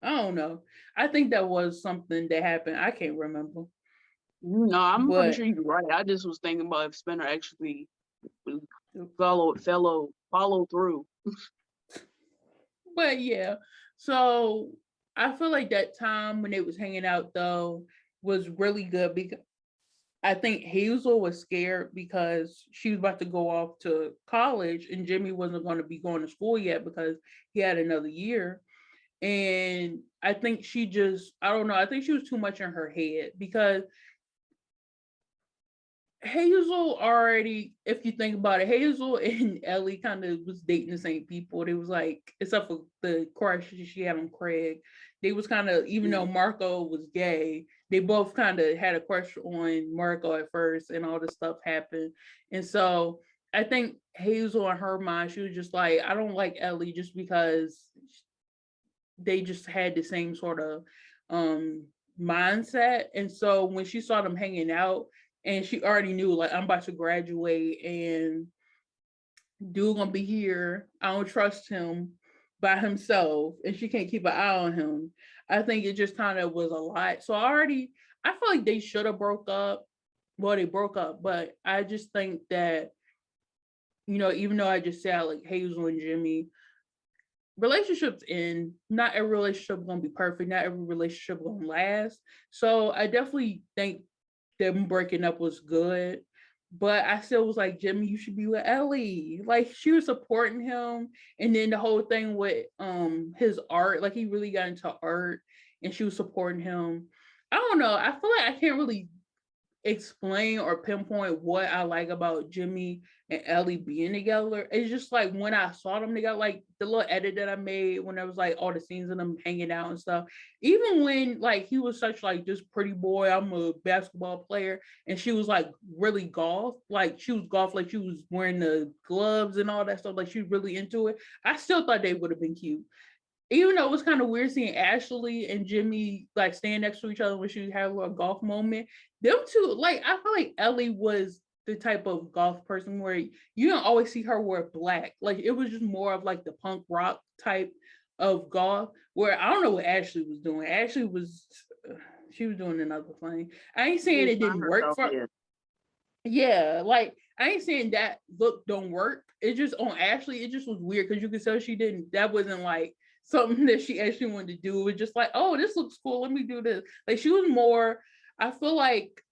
I don't know. I think that was something that happened. I can't remember. No, I'm pretty But sure you're right. I just was thinking about if Spinner actually follow through. but yeah. So I feel like that time when they was hanging out though was really good because I think Hazel was scared because she was about to go off to college and Jimmy wasn't going to be going to school yet because he had another year. And I think she just, I don't know, I think she was too much in her head because Hazel already, if you think about it, Hazel and Ellie kind of was dating the same people. They was like, except for the crush she had on Craig, they was kind of, even though Marco was gay, they both kind of had a crush on Marco at first, and all this stuff happened. And so I think Hazel, in her mind, she was just like, I don't like Ellie just because they just had the same sort of mindset. And so when she saw them hanging out, and she already knew like I'm about to graduate and dude gonna be here. I don't trust him by himself, and she can't keep an eye on him. I think it just kind of was a lot. So I feel like they should have broke up. Well, they broke up, but I just think that, even though I just said like Hazel and Jimmy, relationships end. Not every relationship gonna be perfect. Not every relationship gonna last. So I definitely think them breaking up was good. But I still was like, Jimmy, you should be with Ellie. Like she was supporting him. And then the whole thing with his art, like he really got into art and she was supporting him. I don't know. I feel like I can't really explain or pinpoint what I like about Jimmy and Ellie being together. It's just like when I saw them together, like the little edit that I made when there was like all the scenes of them hanging out and stuff. Even when like he was such like this pretty boy, I'm a basketball player, and she was like really golf, like she was golf, like she was wearing the gloves and all that stuff, like she was really into it. I still thought they would have been cute, even though it was kind of weird seeing Ashley and Jimmy like stand next to each other when she had a little golf moment. Them two, like I feel like Ellie was the type of golf person where you don't always see her wear black. Like it was just more of like the punk rock type of golf. Where I don't know what Ashley was doing. Ashley was she was doing another thing. I ain't She saying didn't it find didn't work herself for. yet. Yeah, like I ain't saying that look don't work. It just on Ashley, it just was weird because you could tell she didn't. That wasn't like something that she actually wanted to do. It was just like, oh, this looks cool. Let me do this. Like she was more. I feel like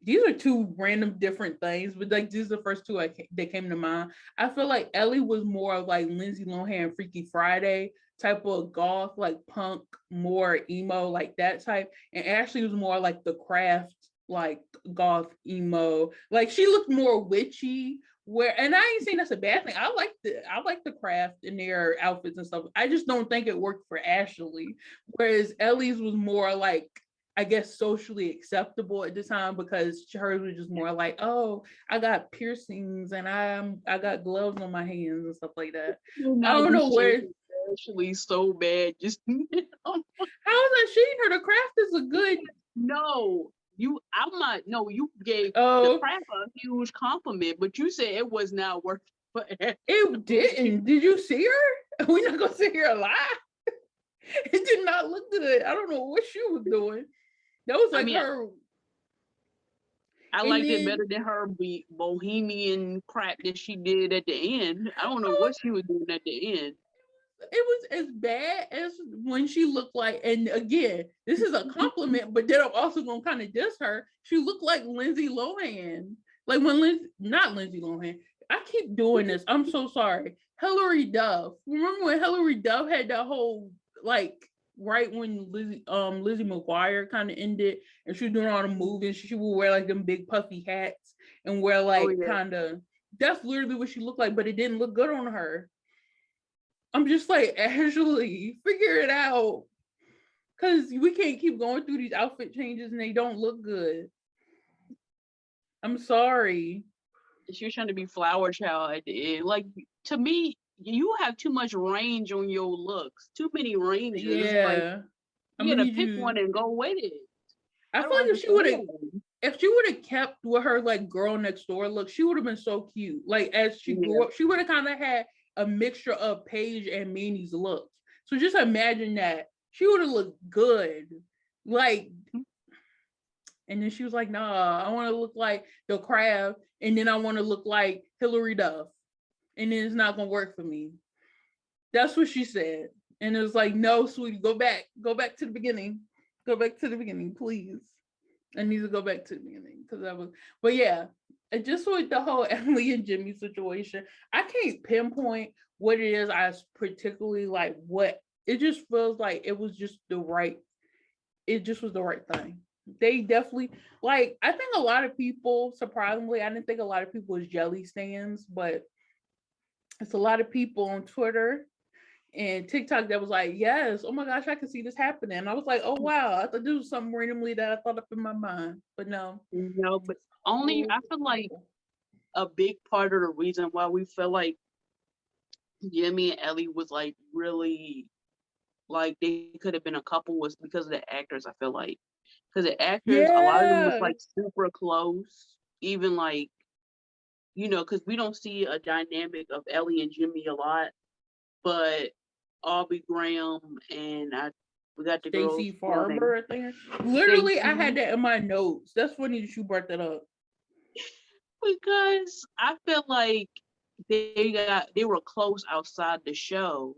these are two random different things, but like these are the first two that came to mind. I feel like Ellie was more of like Lindsay Lohan, Freaky Friday type of golf, like punk, more emo, like that type. And Ashley was more like the craft, like goth emo. Like she looked more witchy. Where and I ain't saying that's a bad thing. I like the craft in their outfits and stuff. I just don't think it worked for Ashley. Whereas Ellie's was more like, I guess, socially acceptable at the time because hers was just more like, oh, I got piercings and I got gloves on my hands and stuff like that. I Now don't you know where. shading Ashley so bad. Just How is that shading her? The craft is a good. no. I'm not. No, you gave the Oh, crap a huge compliment, but you said it was not worth for it didn't. Did you see her? We're not gonna sit here a lie. It did not look good. I don't know what she was doing. That was I like mean, her. I And liked it then better than her bohemian crap that she did at the end. I don't know what she was doing at the end. it was as bad as when she looked like, and again, this is a compliment, but then I'm also gonna kind of diss her. She looked like Lindsay Lohan. Like when not Lindsay Lohan. I keep doing this. I'm so sorry. Hilary Duff. Remember when Hilary Duff had that whole like right when Lizzie McGuire kind of ended, and she was doing all the movies. She would wear like them big puffy hats and wear Oh like yeah. kind of. That's literally what she looked like, but it didn't look good on her. I'm just like, Ashley, figure it out, because we can't keep going through these outfit changes and they don't look good. I'm sorry. She was trying to be flower child at the end. Like, to me, you have too much range on your looks. Too many ranges. Like, Yeah, I'm you gonna gotta need pick you. one and go with it. I I feel don't like understand. if she would have kept with her like girl next door look, she would have been so cute. Like as she Yeah. grew up, she would have kind of had a mixture of Paige and Minnie's looks. So just imagine that. She would have looked good. Like, and then she was like, nah, I want to look like the crab, and then I want to look like Hillary Duff. And then it's not gonna work for me. That's what she said. And it was like, no, sweetie, go back to the beginning. Go back to the beginning, please. I need to go back to the beginning because I was, but yeah, and just with the whole Emily and Jimmy situation, I can't pinpoint what it is I particularly like. What it just feels like it was just the right. It just was the right thing. They definitely like. I think a lot of people, surprisingly, I didn't think a lot of people was jelly stands, but it's a lot of people on Twitter and TikTok that was like, yes, oh my gosh, I can see this happening. And I was like, oh wow, I thought this was something randomly that I thought up in my mind, but no. No, but only I feel like a big part of the reason why we feel like Jimmy and Ellie was like really like they could have been a couple was because of the actors. I feel like because the actors, a lot of them was Yeah, like super close, even like because we don't see a dynamic of Ellie and Jimmy a lot, but Aubrey Graham and we got the girls, Stacey what are they? Farber, I think. Literally, I had Stacey, that in my notes. That's funny that you brought that up. because I felt like they were close outside the show.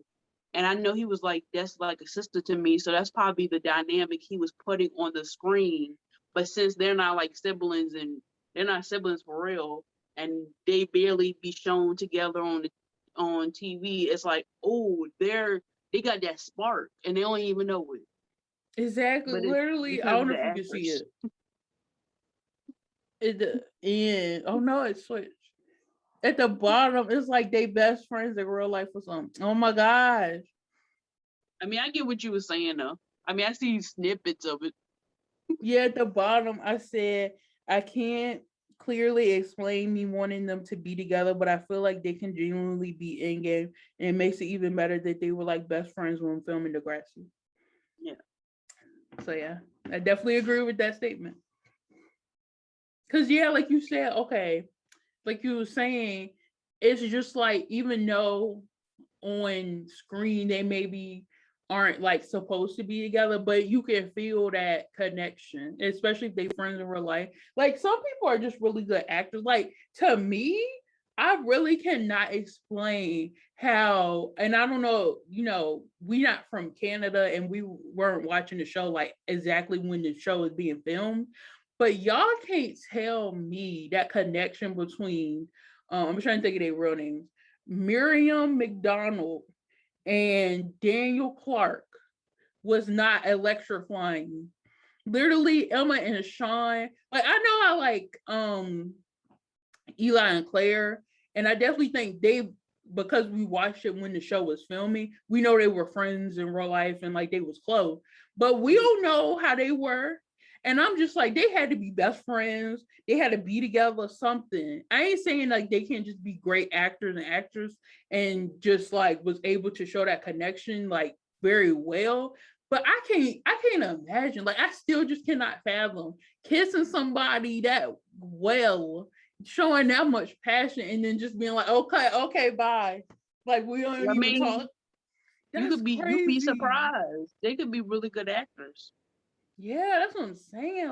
And I know he was like, that's like a sister to me. So that's probably the dynamic he was putting on the screen. But since they're not like siblings and they're not siblings for real, and they barely be shown together on TV, it's like, oh, they got that spark and they don't even know it. Exactly. But it's Literally, I because don't of know the if you can see actors. it. Oh no, it switched. At the bottom, it's like they best friends in real life or something. Oh my gosh. I mean, I get what you were saying though. I mean, I see snippets of it. Yeah, at the bottom, I said, I can't clearly explain me wanting them to be together, but I feel like they can genuinely be in game. And it makes it even better that they were like best friends when filming Degrassi. Yeah. So, yeah, I definitely agree with that statement. Because, yeah, like you said, okay, like you were saying, it's just like, even though on screen they maybe aren't like supposed to be together, but you can feel that connection, especially if they friends in real life. Like some people are just really good actors. Like to me, I really cannot explain how, and I don't know, we not from Canada and we weren't watching the show like exactly when the show is being filmed, but y'all can't tell me that connection between I'm trying to think of their real names. Miriam McDonald and Daniel Clark was not electrifying. Literally, Emma and Sean. Like I know I like Eli and Claire, and I definitely think they, because we watched it when the show was filming, we know they were friends in real life and like they was close, but we don't know how they were. And I'm just like, they had to be best friends. They had to be together, something. I ain't saying like they can't just be great actors and actors and just like was able to show that connection like very well. But I can't imagine. Like I still just cannot fathom kissing somebody that well, showing that much passion, and then just being like, okay, bye. Like we don't I even mean, talk. That's you'd be crazy. surprised. They could be really good actors. Yeah, that's what I'm saying.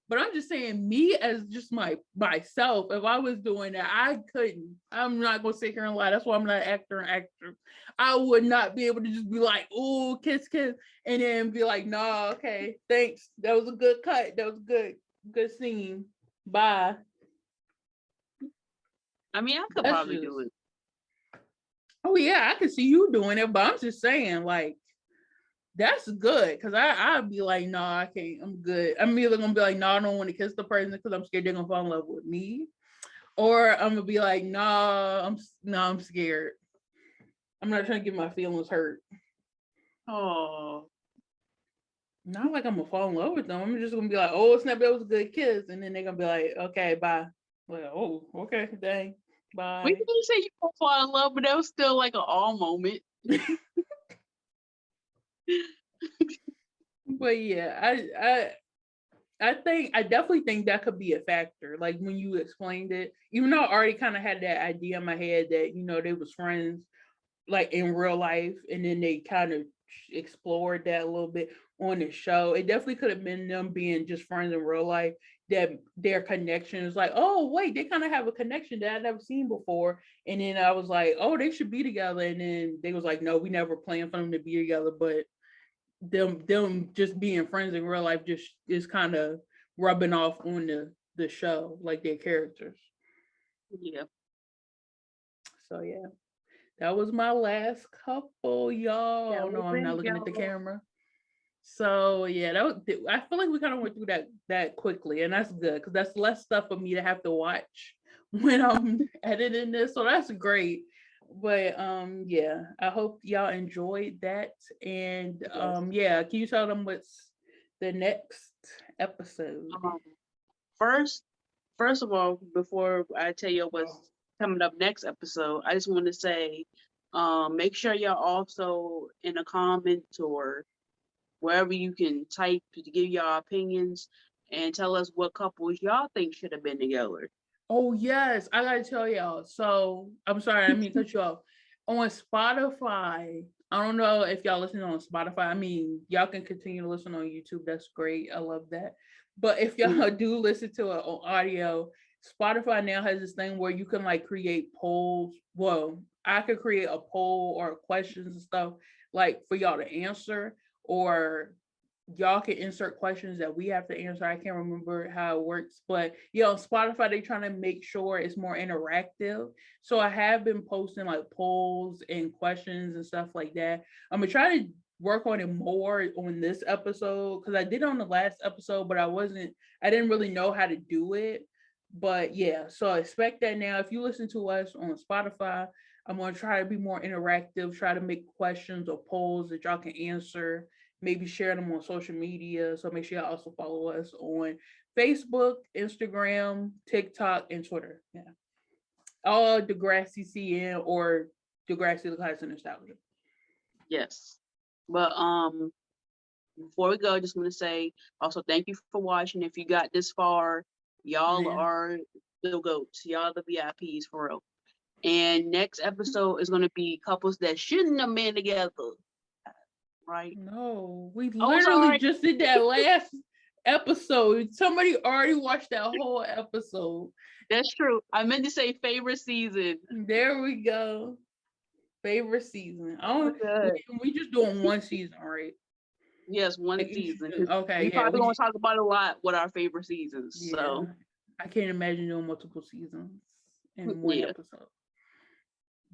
But I'm just saying, me as just myself, if I was doing that, I couldn't. I'm not gonna sit here and lie. That's why I'm not an actor and actor. I would not be able to just be like, oh, kiss, kiss, and then be like, nah, okay, thanks. That was a good cut. That was good scene. Bye. I mean, I could That's probably do just. it. Oh yeah, I can see you doing it, but I'm just saying, like, That's good because I'd be like, no, I can't. I'm good. I'm either gonna be like, no, I don't want to kiss the person because I'm scared they're gonna fall in love with me, or I'm gonna be like, I'm scared. I'm not trying to get my feelings hurt. Oh, Not like I'm gonna fall in love with them. I'm just gonna be like, oh snap, that was a good kiss, and then they're gonna be like, okay, bye. Like, oh, okay, dang, we bye. didn't say you won't fall in love, but that was still like an all moment. But yeah, I definitely think that could be a factor. Like when you explained it, even though I already kind of had that idea in my head that they was friends like in real life, and then they kind of explored that a little bit on the show. It definitely could have been them being just friends in real life. That their connection is like, oh wait, they kind of have a connection that I never seen before. And then I was like, oh, they should be together. And then they was like, no, we never planned for them to be together, but them just being friends in real life just is kind of rubbing off on the show, like their characters. Yeah. So yeah, that was my last couple, y'all. That Oh no, was I'm not it, looking at the y'all. camera. So yeah, I feel like we kind of went through that quickly, and that's good because that's less stuff for me to have to watch when I'm editing this. So that's great. But yeah, I hope y'all enjoyed that. And Yes. yeah, can you tell them what's the next episode? Um, first, first of all, before I tell you what's coming up next episode, I just want to say, make sure y'all also in the comments or wherever you can type to give y'all opinions and tell us what couples y'all think should have been together. Oh yes, I gotta tell y'all. So I'm sorry, I mean cut you off. On Spotify, I don't know if y'all listen on Spotify. I mean, y'all can continue to listen on YouTube. That's great. I love that. But if Mhm. y'all do listen to it on audio, Spotify now has this thing where you can like create polls. Well, I could create a poll or questions and stuff like for y'all to answer, or y'all can insert questions that we have to answer. I can't remember how it works, but yeah, on Spotify they trying to make sure it's more interactive. So I have been posting like polls and questions and stuff like that. I'm gonna try to work on it more on this episode because I did on the last episode, but I didn't really know how to do it. But yeah, so expect that now. If you listen to us on Spotify, I'm gonna try to be more interactive, try to make questions or polls that y'all can answer, maybe share them on social media. So make sure y'all also follow us on Facebook, Instagram, TikTok, and Twitter. Yeah. All Degrassi CN or Degrassi the Class of Nostalgia. Yes. But before we go, I just want to say also thank you for watching. If you got this far, y'all Yeah. are the goats. Y'all the VIPs for real. And next episode is going to be couples that shouldn't have been together. Right? No, we Oh, literally sorry. just did that last episode. Somebody already watched that whole episode. That's true. I meant to say favorite season. There we go. Favorite season. I Oh, don't. good. We just doing one season, right? Yes, one Like season. 'Cause okay, we yeah. probably We going just to talk about a lot with our favorite seasons. yeah. So, I can't imagine doing multiple seasons in one yeah. episode.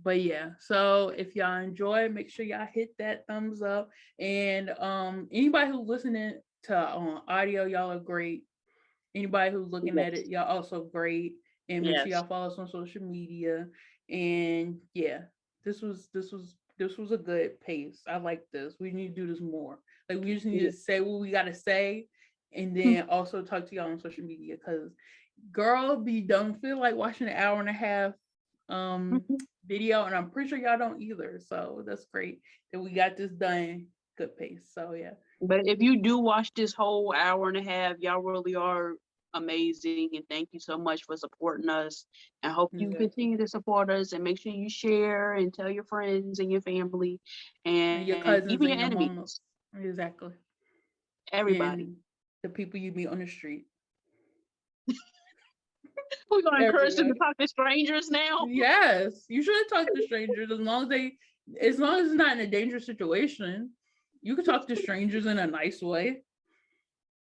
But yeah, so if y'all enjoy, make sure y'all hit that thumbs up. And anybody who's listening to audio, y'all are great. Anybody who's looking at Yes. it, y'all also great. And make sure Yes. y'all follow us on social media. And yeah, this was a good pace. I like this. We need to do this more. Like we just need Yeah. to say what we gotta say, and then also talk to y'all on social media because girl be don't feel like watching an hour and a half um video, and I'm pretty sure y'all don't either. So that's great that we got this done. Good pace. So yeah. But if you do watch this whole hour and a half, y'all really are amazing. And thank you so much for supporting us. And hope you Exactly. continue to support us and make sure you share and tell your friends and your family And your and cousins even and your your enemies, mamas. Exactly. everybody. And the people you meet on the street. We're going to encourage them to Everybody. talk to strangers now. Yes. You should talk to strangers as long as it's not in a dangerous situation. You can talk to strangers in a nice way.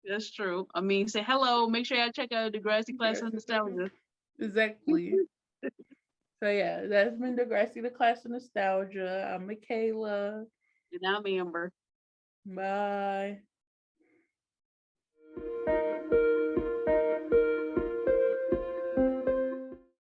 That's true. I mean, say hello. Make sure y'all check out the Degrassi Class of Nostalgia. Exactly. So yeah, that's been Degrassi, the Class of Nostalgia. I'm Michaela. And I'm Amber. Bye.